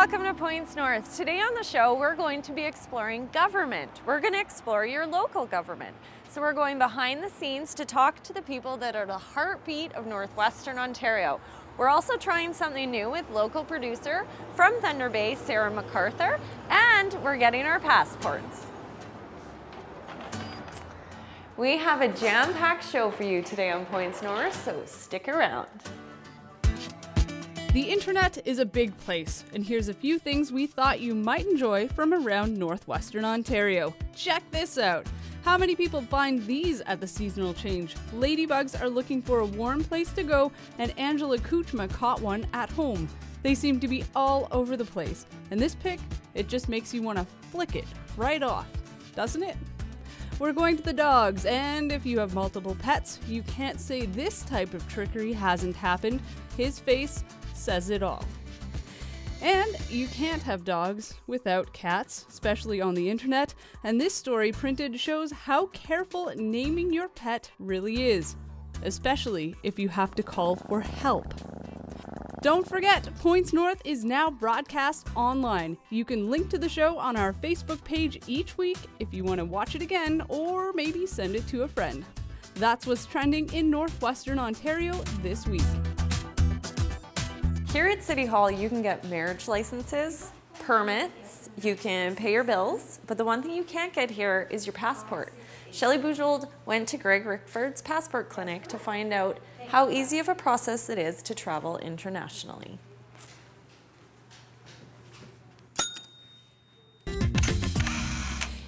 welcome to Points North. Today on the show, we're going to be exploring government. We're going to explore your local government. So we're going behind the scenes to talk to the people that are the heartbeat of Northwestern Ontario. We're also trying something new with local producer from Thunder Bay, Sarah MacArthur, and we're getting our passports. We have a jam-packed show for you today on Points North, so stick around. The internet is a big place, and here's a few things we thought you might enjoy from around Northwestern Ontario. Check this out. How many people find these at the seasonal change? Ladybugs are looking for a warm place to go, and Angela Kuchma caught one at home. They seem to be all over the place, and this pic, it just makes you want to flick it right off, doesn't it? We're going to the dogs, and if you have multiple pets, you can't say this type of trickery hasn't happened. His face says it all. And you can't have dogs without cats, especially on the internet, and this story printed shows how careful naming your pet really is, especially if you have to call for help. Don't forget, Points North is now broadcast online. You can link to the show on our Facebook page each week if you want to watch it again, or maybe send it to a friend. That's what's trending in Northwestern Ontario this week. Here at City Hall, you can get marriage licenses, permits, you can pay your bills, but the one thing you can't get here is your passport. Shelley Bujold went to Greg Rickford's passport clinic to find out how easy of a process it is to travel internationally.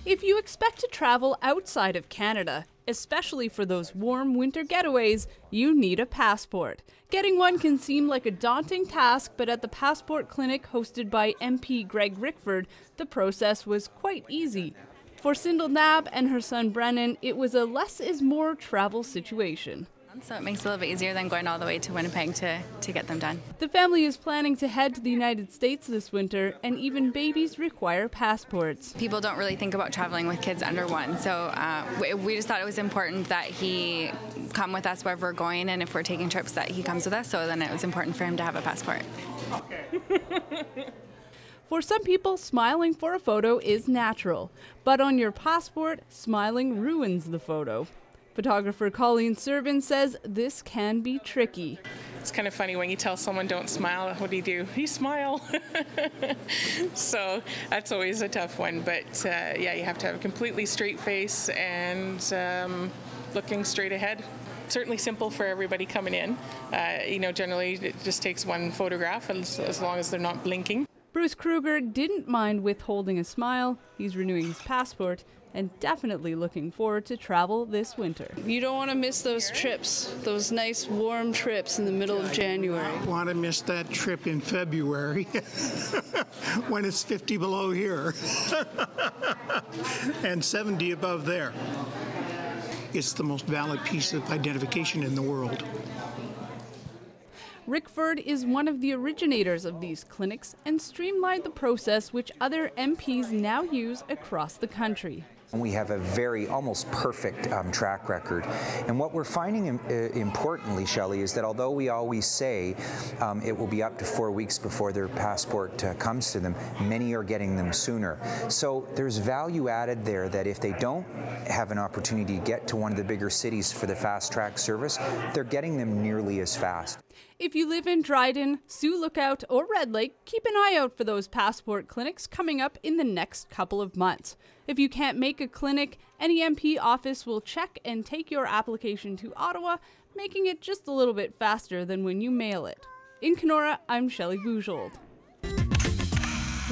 If you expect to travel outside of Canada, especially for those warm winter getaways, you need a passport. Getting one can seem like a daunting task, but at the passport clinic hosted by MP Greg Rickford, the process was quite easy. For Sindel Nab and her son Brennan, it was a less is more travel situation. So it makes it a little bit easier than going all the way to Winnipeg to get them done. The family is planning to head to the United States this winter, and even babies require passports. People don't really think about traveling with kids under one, so we just thought it was important that he come with us wherever we're going, and if we're taking trips that he comes with us, so then it was important for him to have a passport. For some people, smiling for a photo is natural, but on your passport, smiling ruins the photo. Photographer Colleen Servin says this can be tricky. It's kind of funny when you tell someone don't smile, what do? You smile. So that's always a tough one, but yeah, you have to have a completely straight face and looking straight ahead. Certainly simple for everybody coming in. Generally it just takes one photograph as long as they're not blinking. Bruce Kruger didn't mind withholding a smile. He's renewing his passport and definitely looking forward to travel this winter. You don't want to miss those trips, those nice warm trips in the middle of January. I don't want to miss that trip in February when it's 50 below here and 70 above there. It's the most valid piece of identification in the world. Rickford is one of the originators of these clinics and streamlined the process which other MPs now use across the country. We have a very almost perfect track record. And what we're finding importantly, Shelley, is that although we always say it will be up to 4 weeks before their passport comes to them, many are getting them sooner. So there's value added there that if they don't have an opportunity to get to one of the bigger cities for the fast track service, they're getting them nearly as fast. If you live in Dryden, Sioux Lookout, or Red Lake, keep an eye out for those passport clinics coming up in the next couple of months. If you can't make a clinic, any MP office will check and take your application to Ottawa, making it just a little bit faster than when you mail it. In Kenora, I'm Shelley Bujold.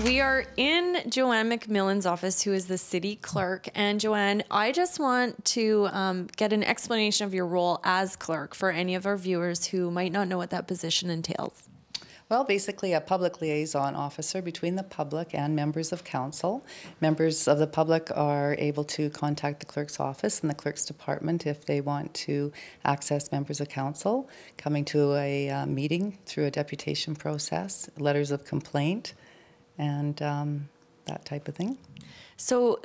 We are in Joanne McMillan's office, who is the city clerk. And Joanne, I just want to get an explanation of your role as clerk for any of our viewers who might not know what that position entails. Well, basically a public liaison officer between the public and members of council. Members of the public are able to contact the clerk's office and the clerk's department if they want to access members of council, coming to a meeting through a deputation process, letters of complaint, and that type of thing. So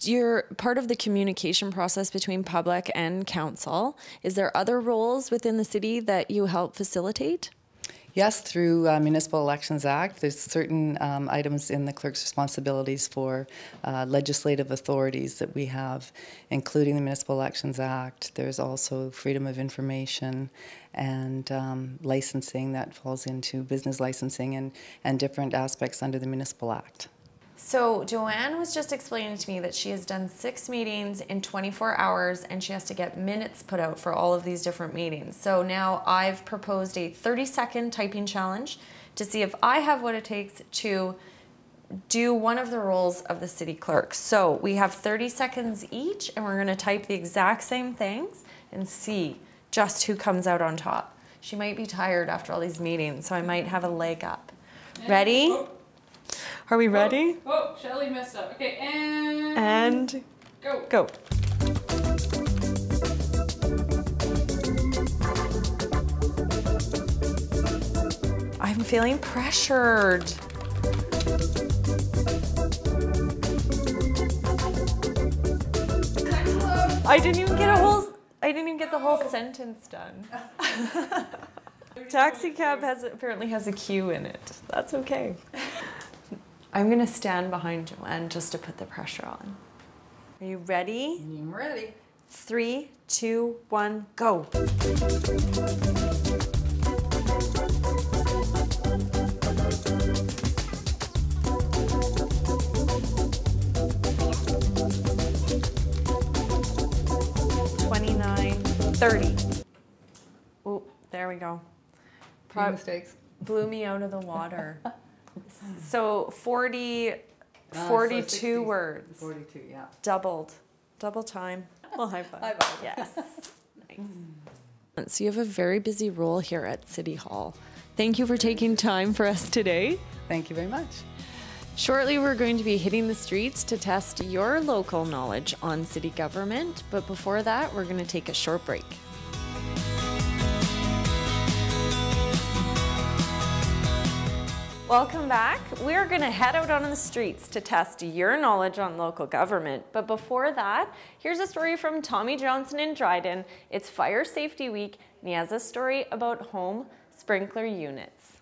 you're part of the communication process between public and council. Is there other roles within the city that you help facilitate? Yes, through Municipal Elections Act, there's certain items in the clerk's responsibilities for legislative authorities that we have, including the Municipal Elections Act. There's also freedom of information and licensing that falls into business licensing and different aspects under the Municipal Act. So Joanne was just explaining to me that she has done 6 meetings in 24 hours and she has to get minutes put out for all of these different meetings. So now I've proposed a 30-second typing challenge to see if I have what it takes to do one of the roles of the city clerk. So we have 30 seconds each and we're going to type the exact same things and see just who comes out on top. She might be tired after all these meetings, so I might have a leg up. Ready? Oh. Are we ready? Oh, Shelly messed up. Okay, And go. I'm feeling pressured. I didn't even get the whole sentence done. Taxi cab apparently has a Q in it. That's okay. I'm gonna stand behind Joanne just to put the pressure on. Are you ready? I'm ready. 3, 2, 1, go. $29.30. Oh, there we go. Mistakes. Blew me out of the water. So 42 words. 42, yeah. Double time. Well, high five. High five. Yes. Nice. So you have a very busy role here at City Hall. Thank you for taking time for us today. Thank you very much. Shortly, we're going to be hitting the streets to test your local knowledge on city government. But before that, we're going to take a short break. Welcome back. We're going to head out on the streets to test your knowledge on local government. But before that, here's a story from Tommy Johnson in Dryden. It's Fire Safety Week, and he has a story about home sprinkler units.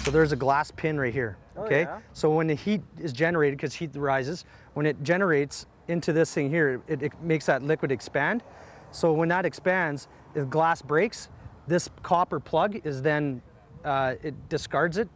So there's a glass pin right here, okay? Oh, yeah. So when the heat is generated, because heat rises, when it generates into this thing here, it makes that liquid expand. So when that expands, the glass breaks, this copper plug is then it discards it,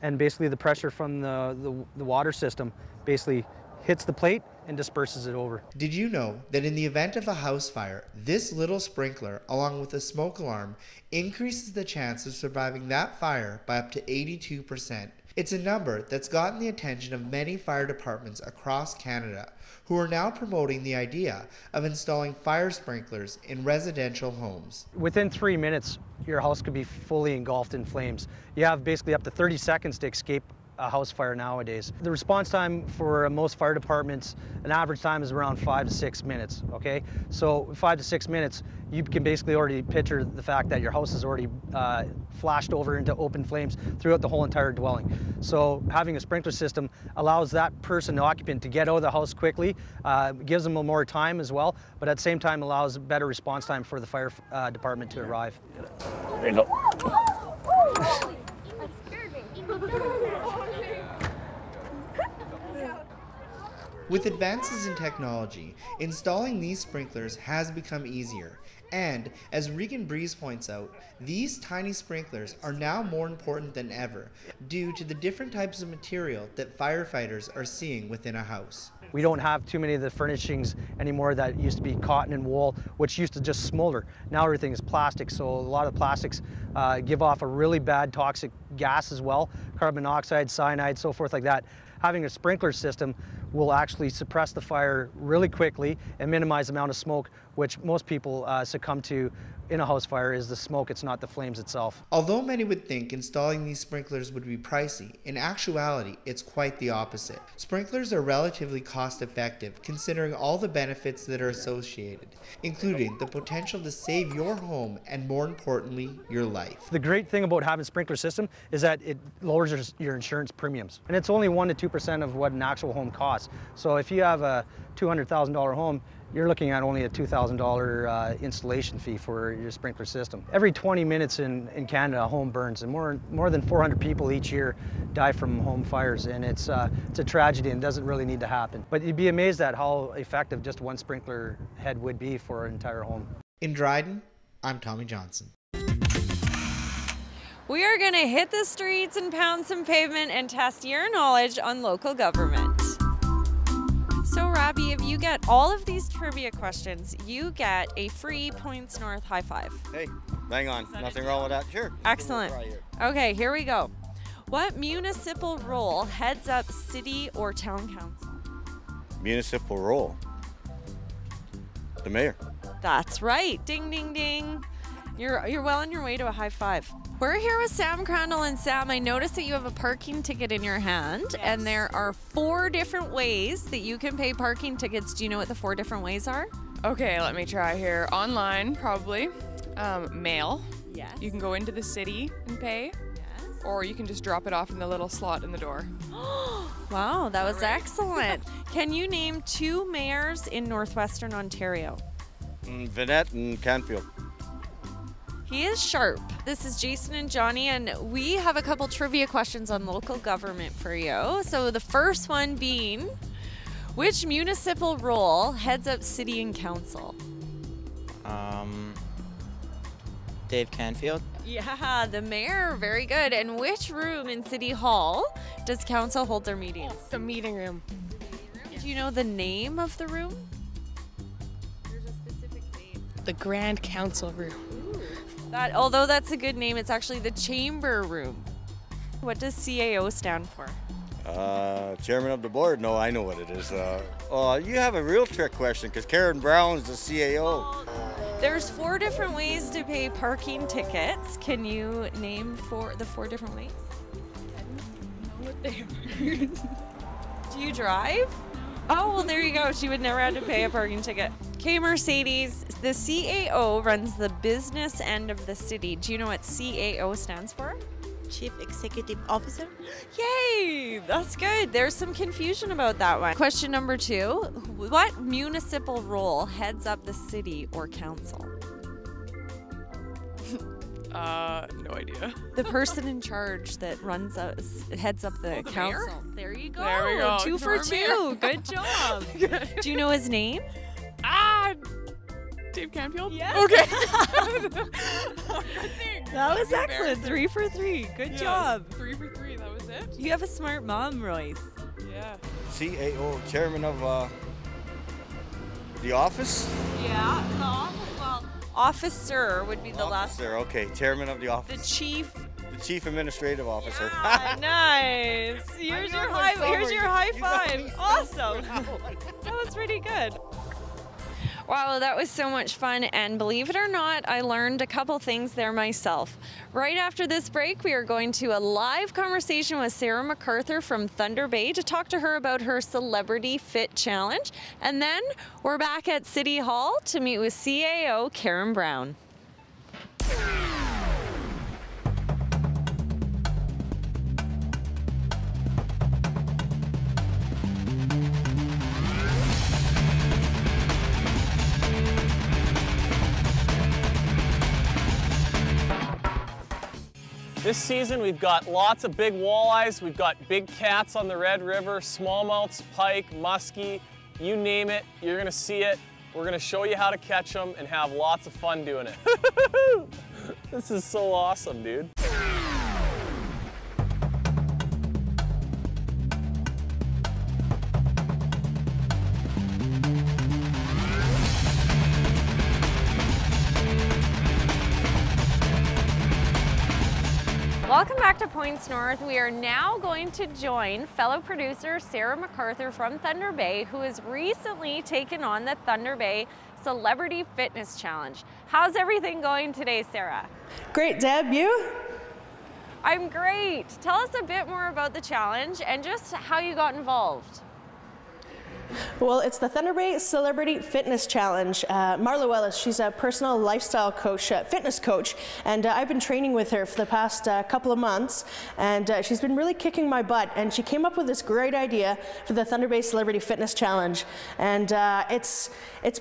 and basically the pressure from the water system basically hits the plate and disperses it over. Did you know that in the event of a house fire, this little sprinkler, along with a smoke alarm, increases the chance of surviving that fire by up to 82%? It's a number that's gotten the attention of many fire departments across Canada, who are now promoting the idea of installing fire sprinklers in residential homes. Within 3 minutes, your house could be fully engulfed in flames. You have basically up to 30 seconds to escape a house fire nowadays. The response time for most fire departments, an average time is around 5 to 6 minutes, okay? So 5 to 6 minutes, you can basically already picture the fact that your house is already flashed over into open flames throughout the whole entire dwelling. So having a sprinkler system allows that person, the occupant, to get out of the house quickly, gives them more time as well, but at the same time allows better response time for the fire department to arrive. There you go. With advances in technology, installing these sprinklers has become easier. And, as Regan Breeze points out, these tiny sprinklers are now more important than ever due to the different types of material that firefighters are seeing within a house. We don't have too many of the furnishings anymore that used to be cotton and wool, which used to just smolder. Now everything is plastic, so a lot of plastics give off a really bad toxic gas as well, carbon monoxide, cyanide, so forth like that. Having a sprinkler system will actually suppress the fire really quickly and minimize the amount of smoke, which most people succumb to in a house fire is the smoke, it's not the flames itself. Although many would think installing these sprinklers would be pricey, in actuality, it's quite the opposite. Sprinklers are relatively cost effective considering all the benefits that are associated, including the potential to save your home and, more importantly, your life. The great thing about having a sprinkler system is that it lowers your insurance premiums, and it's only 1 to 2% of what an actual home costs. So if you have a $200,000 home, you're looking at only a $2,000 installation fee for your sprinkler system. Every 20 minutes in Canada, a home burns, and more than 400 people each year die from home fires, and it's a tragedy and doesn't really need to happen. But you'd be amazed at how effective just one sprinkler head would be for an entire home. In Dryden, I'm Tommy Johnson. We are going to hit the streets and pound some pavement and test your knowledge on local government. So Robbie, if you get all of these trivia questions, you get a free Points North high five. Hey, bang on. Nothing wrong with that. Sure. Excellent. Okay, here we go. What municipal role heads up city or town council? Municipal role. The mayor. That's right. Ding, ding, ding. You're well on your way to a high five. We're here with Sam Crandall, and Sam, I noticed that you have a parking ticket in your hand, yes. And there are 4 different ways that you can pay parking tickets. Do you know what the 4 different ways are? Okay, let me try here. Online, probably. Mail. Yes. You can go into the city and pay. Yes. Or you can just drop it off in the little slot in the door. Wow, that was excellent. Can you name 2 mayors in Northwestern Ontario? Vanette and Canfield. He is sharp. This is Jason and Johnny, and we have a couple trivia questions on local government for you. So the first one being, which municipal role heads up city and council? Dave Canfield. Yeah, the mayor. Very good. And which room in City Hall does council hold their meetings? The meeting room. Do you know the name of the room? There's a specific name. The Grand Council Room. Although that's a good name, it's actually the chamber room. What does CAO stand for? Chairman of the board. No, I know what it is. You have a real trick question because Karen Brown's the CAO. There's 4 different ways to pay parking tickets. Can you name the 4 different ways? I don't know what they are. Do you drive? Oh, well, there you go. She would never have to pay a parking ticket. Okay, Mercedes, the CAO runs the business end of the city. Do you know what CAO stands for? Chief Executive Officer. Yay! That's good. There's some confusion about that one. Question number 2. What municipal role heads up the city or council? No idea. The person in charge that heads up the council. Mayor? There you go. There we go. 2 for 2. Good job. Do you know his name? Dave Canfield? Yes. Okay. That was excellent. 3 for 3. Good job. 3 for 3. That was it? You have a smart mom, Royce. Yeah. CAO, chairman of the office? Yeah, the office. Well, officer would be the last. Officer, okay. Chairman of the office. The chief. The chief administrative officer. Yeah, nice. Here's your high five. Awesome. That was pretty good. Wow, that was so much fun, and believe it or not, I learned a couple things there myself. Right after this break, we are going to a live conversation with Sarah MacArthur from Thunder Bay to talk to her about her Celebrity Fit Challenge, and then we're back at City Hall to meet with CAO Karen Brown. This season we've got lots of big walleyes, we've got big cats on the Red River, smallmouths, pike, muskie, you name it, you're gonna see it. We're gonna show you how to catch them and have lots of fun doing it. This is so awesome, dude. Welcome back to Points North. We are now going to join fellow producer Sarah MacArthur from Thunder Bay, who has recently taken on the Thunder Bay Celebrity Fitness Challenge. How's everything going today, Sarah? Great, Deb. You? I'm great. Tell us a bit more about the challenge and just how you got involved. Well, it's the Thunder Bay Celebrity Fitness Challenge. Marla Wellis, she's a personal lifestyle coach, fitness coach, and I've been training with her for the past couple of months, and she's been really kicking my butt, and she came up with this great idea for the Thunder Bay Celebrity Fitness Challenge, and it's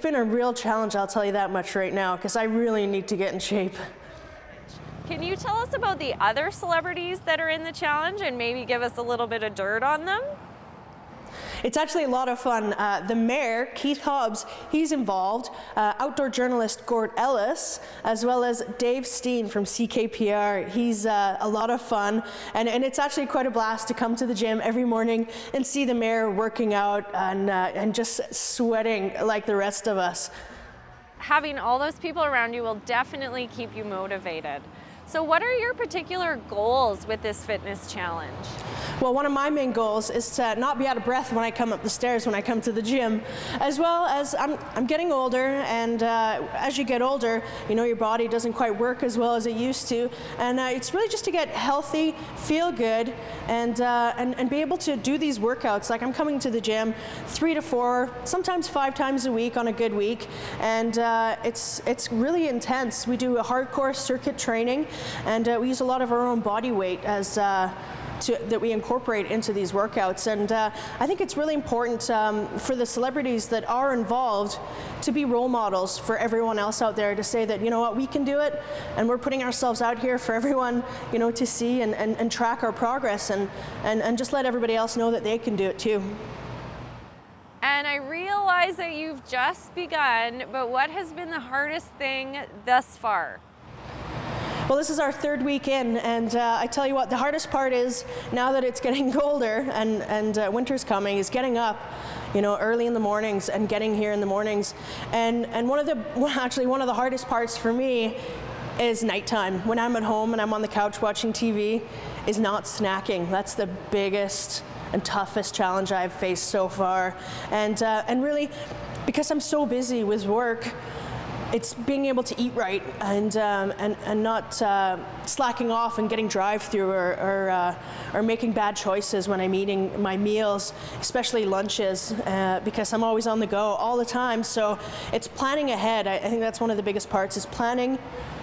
been a real challenge, I'll tell you that much right now, because I really need to get in shape. Can you tell us about the other celebrities that are in the challenge and maybe give us a little bit of dirt on them? It's actually a lot of fun. The mayor, Keith Hobbs, he's involved. Outdoor journalist Gord Ellis, as well as Dave Steen from CKPR. He's a lot of fun, and it's actually quite a blast to come to the gym every morning and see the mayor working out and just sweating like the rest of us. Having all those people around you will definitely keep you motivated. So what are your particular goals with this fitness challenge? Well, one of my main goals is to not be out of breath when I come up the stairs when I come to the gym, as well as I'm getting older, and as you get older, you know, your body doesn't quite work as well as it used to, and it's really just to get healthy, feel good, and be able to do these workouts. Like, I'm coming to the gym 3 to 4, sometimes 5 times a week on a good week, and it's really intense. We do a hardcore circuit training, and we use a lot of our own body weight as that we incorporate into these workouts, and I think it's really important for the celebrities that are involved to be role models for everyone else out there, to say that, you know what, we can do it, and we're putting ourselves out here for everyone, you know, to see and track our progress, and just let everybody else know that they can do it too. And I realize that you've just begun, but what has been the hardest thing thus far? Well, this is our 3rd week in, and I tell you what, the hardest part is, now that it's getting colder and winter's coming, is getting up, you know, early in the mornings and getting here in the mornings. And one of the hardest parts for me is nighttime. When I'm at home and I'm on the couch watching TV, is not snacking. That's the biggest and toughest challenge I've faced so far. And really, because I'm so busy with work, it's being able to eat right and not slacking off and getting drive-through or making bad choices when I'm eating my meals, especially lunches, because I'm always on the go all the time. So it's planning ahead. I think that's one of the biggest parts, is planning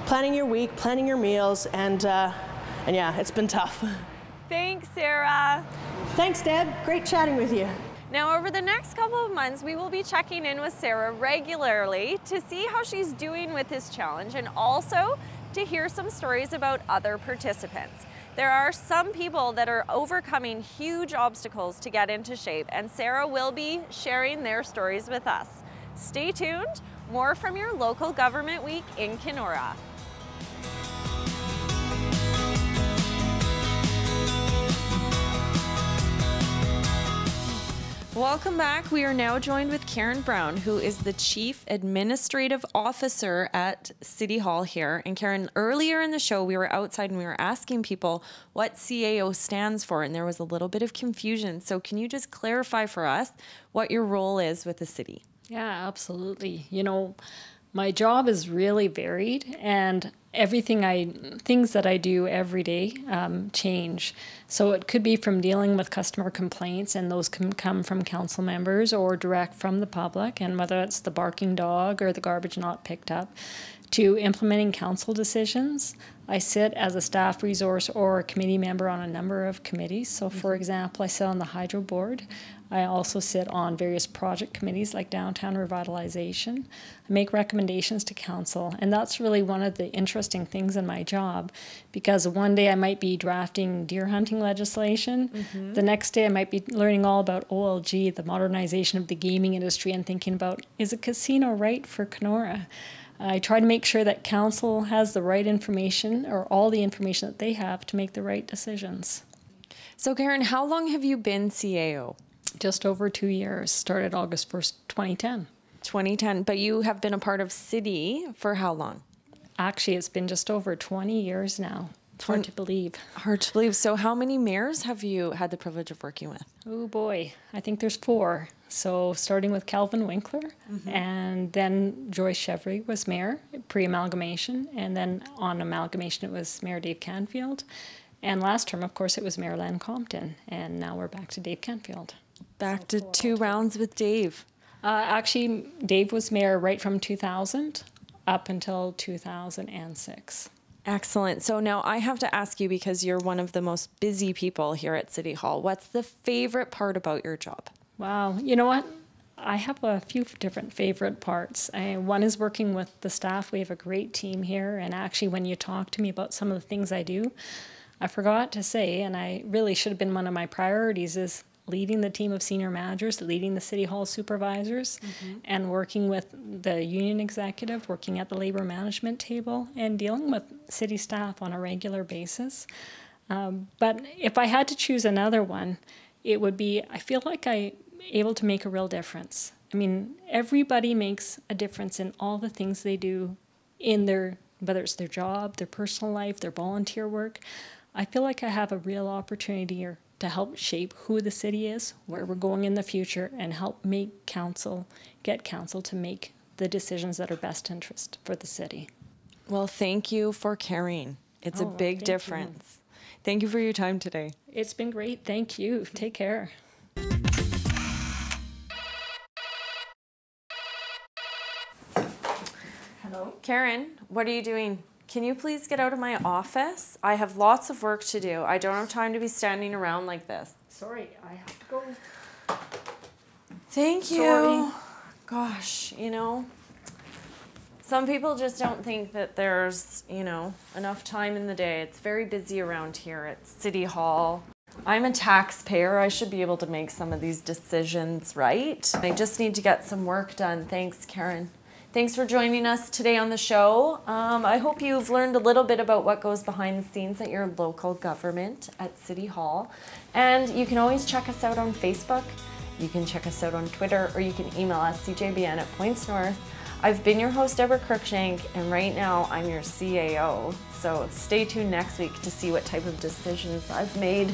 your week, planning your meals, and yeah, it's been tough. Thanks, Sarah. Thanks, Deb. Great chatting with you. Now, over the next couple of months, we will be checking in with Sarah regularly to see how she's doing with this challenge, and also to hear some stories about other participants. There are some people that are overcoming huge obstacles to get into shape, and Sarah will be sharing their stories with us. Stay tuned. More from your local government week in Kenora. Welcome back. We are now joined with Karen Brown, who is the Chief Administrative Officer at City Hall here. And Karen, earlier in the show, we were outside and we were asking people what CAO stands for, and there was a little bit of confusion. So can you just clarify for us what your role is with the city? Yeah, absolutely. You know, my job is really varied, and things that I do every day change. So it could be from dealing with customer complaints, and those can come from council members or direct from the public, and whether it's the barking dog or the garbage not picked up, to implementing council decisions. I sit as a staff resource or a committee member on a number of committees. So for example, I sit on the Hydro Board. I also sit on various project committees like downtown revitalization. I make recommendations to council, and that's really one of the interesting things in my job, because one day I might be drafting deer hunting legislation. The next day I might be learning all about OLG, the modernization of the gaming industry, and thinking about, is a casino right for Kenora? I try to make sure that council has the right information, or all the information that they have, to make the right decisions. So Karen, how long have you been CAO? Just over 2 years, started August 1st, 2010. 2010, but you have been a part of City for how long? Actually, it's been just over 20 years now. It's hard to believe. Hard to believe. So how many mayors have you had the privilege of working with? Oh boy, I think there's 4. So starting with Calvin Winkler, and then Joyce Chevry was mayor pre-amalgamation, and then on amalgamation it was Mayor Dave Canfield. And last term, of course, it was Mayor Len Compton, and now we're back to Dave Canfield. Back to 2 rounds with Dave. Actually, Dave was mayor right from 2000 up until 2006. Excellent. So now I have to ask you, because you're one of the most busy people here at City Hall, what's the favorite part about your job? Wow. You know what? I have a few different favorite parts. One is working with the staff. We have a great team here. And actually, when you talk to me about some of the things I do, I forgot to say, and I really should have been one of my priorities, is leading the team of senior managers, leading the City Hall supervisors, and working with the union executive, working at the labor management table, and dealing with city staff on a regular basis. But if I had to choose another one, it would be, I feel like I'm able to make a real difference. I mean, everybody makes a difference in all the things they do in their, whether it's their job, their personal life, their volunteer work. I feel like I have a real opportunity here to help shape who the city is, where we're going in the future, and help make council, get council to make the decisions that are best interest for the city. Well, thank you for caring. It's a big difference. Thank you for your time today. It's been great. Thank you. Take care. Hello. Karen, what are you doing? Can you please get out of my office? I have lots of work to do. I don't have time to be standing around like this. Sorry, I have to go. Thank you. Sorry. Gosh, you know, some people just don't think that there's, you know, enough time in the day. It's very busy around here at City Hall. I'm a taxpayer. I should be able to make some of these decisions, right? I just need to get some work done. Thanks, Karen. Thanks for joining us today on the show. I hope you've learned a little bit about what goes behind the scenes at your local government at City Hall. And you can always check us out on Facebook. You can check us out on Twitter, or you can email us, cjbn@pointsnorth. I've been your host, Deborah Cruikshank, and right now I'm your CAO. So stay tuned next week to see what type of decisions I've made